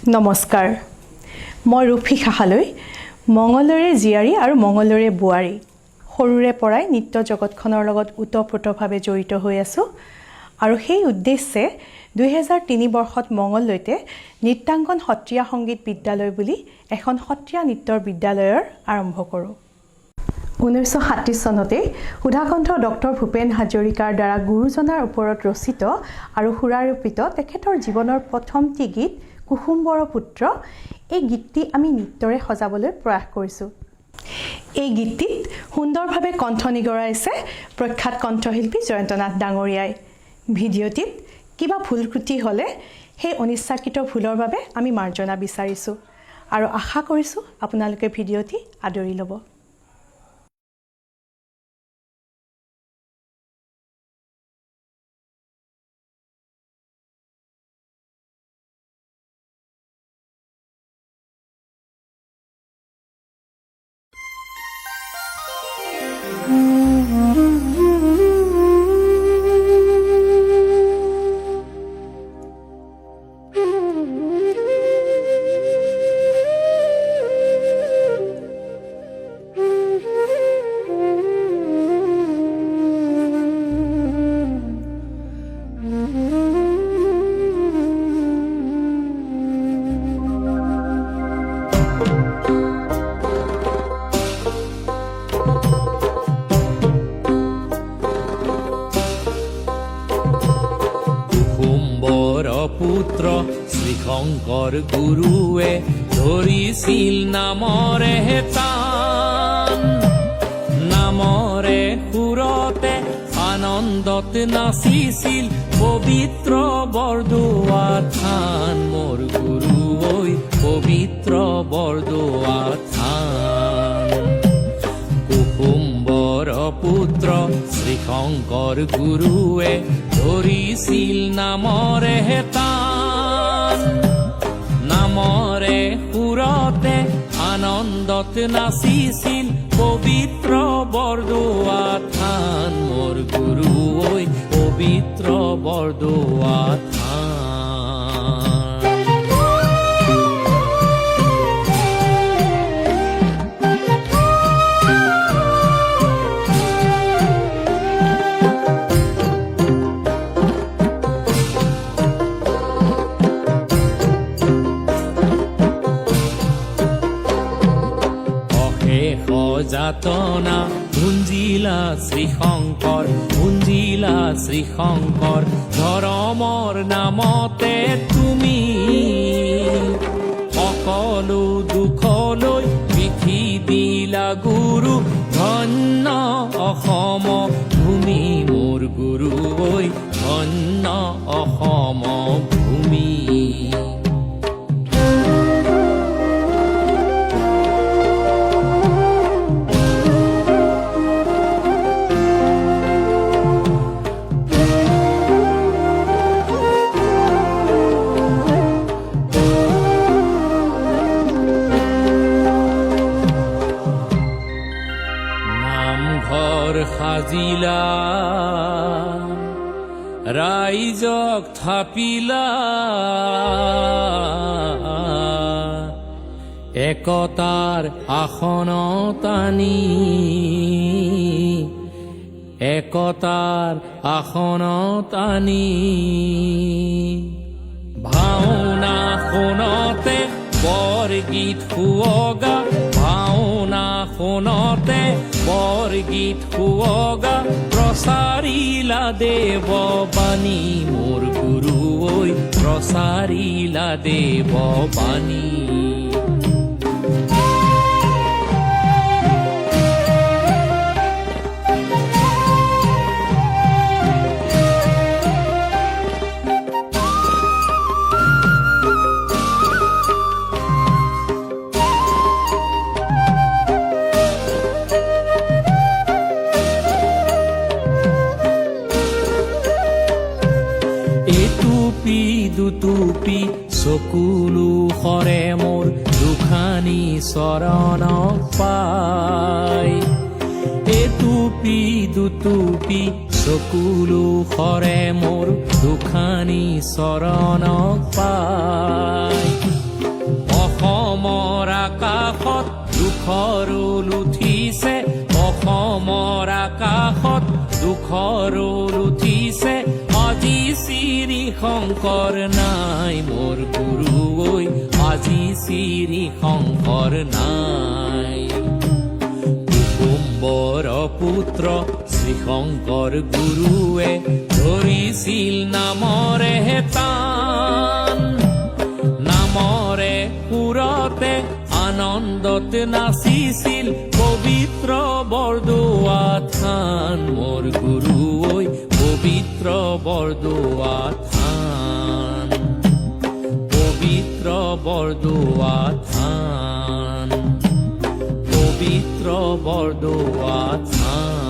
নমস্কাৰ মই ৰূপী সাহালৈ মঙলৰে জীয়াৰী আৰু মঙলৰে বোৱাৰী সৰুৰে পৰাই নৃত্য জগতখনৰ লগত ওতঃপ্ৰোতভাৱে জড়িত হৈ আছোঁ আৰু সেই উদ্দেশ্যে 2003 বৰ্ষত মঙললৈতে নৃত্যাংগন সত্ৰীয়া সংগীত বিদ্যালয় বুলি এখন সত্ৰীয়া নৃত্যৰ বিদ্যালয়ৰ আৰম্ভ কৰোঁ 1930 চনতে সুধাকণ্ঠ ডক্টৰ ভূপেন হাজৰিকাৰ দ্বাৰা গুৰুজনাৰ ওপৰত ৰচিত আৰু সুৰাৰোপিত তেখেতৰ জীৱনৰ প্ৰথমটি গীত কুসুম্বৰ পুত্ৰ এই গীতটি আমি নৃত্যৰে সজাবলৈ প্ৰয়াস কৰিছোঁ এই গীতটিত সুন্দৰভাৱে কণ্ঠ নিগৰাইছে প্ৰখ্যাত কণ্ঠশিল্পী জয়ন্তনাথ ডাঙৰীয়াই ভিডিঅ'টিত কিবা ভুল ত্ৰুটি হ'লে সেই অনিচ্ছাকৃত ভুলৰ বাবে আমি মাৰ্জনা বিচাৰিছোঁ আৰু আশা কৰিছোঁ আপোনালোকে ভিডিঅ'টি আদৰি ল'ব পুত্ৰ শ্ৰীশংকৰ গুৰুৱে ধৰিছিল নামৰে তান নামৰে সুৰতে আনন্দত নাচিছিল পবিত্ৰ বৰদোৱা থান মোৰ গুৰু ঐ পবিত্ৰ বৰদোৱা থান কুসুম্বৰ পুত্ৰ শ্ৰীশংকৰ গুৰুৱে ধৰিছিল নামৰে তান নামৰে সুৰতে আনন্দত নাচিছিল পবিত্ৰ বৰদোৱা থান মোৰ গুৰু ঐ পবিত্ৰ বৰদোৱা থান যাতনা ভুঞ্জিলা শ্ৰীশংকৰ ধৰমৰ নামতে তুমি সকলো দুখলৈ পিঠি দিলা গুৰু ধন্য অসম ভূমি মোৰ গুৰু ঐ ধন্য অসম ভূমি সাজিলা ৰাইজক থাপিলা একতাৰ আসন টানি একতাৰ আসন টানি ভাওনা শুনতে বৰগীত সুৱগা ভাওনা শুনতে বৰগীত সুৱগা প্ৰচাৰিলা দেৱবাণী মোৰ গুৰু ঐ প্ৰচাৰিলা দেৱবাণী দুটুপি চকুলো সৰে মোৰ দুখানি চৰণ পাই এটুপি দুটুপি চকুলো সৰে মোৰ দুখানি চৰণ পাই দুখৰ উঠিছে অসমৰ আকাশত দুখৰ উঠিছে আজি শ্ৰী শংকৰ নাই মোৰ গুৰু ঐ আজি শ্ৰী শংকৰ নাই কুম্বৰ পুত্ৰ শ্ৰীশংকৰ গুৰুৱে ধৰিছিল নামৰে তান নামৰে সুৰতে আনন্দত নাচিছিল পবিত্ৰ বৰদোৱা থান মোৰ গুৰু ঐ পবিত্ৰ বৰদোৱা থান পবিত্ৰ বৰদোৱা থান পবিত্ৰ বৰদোৱা থান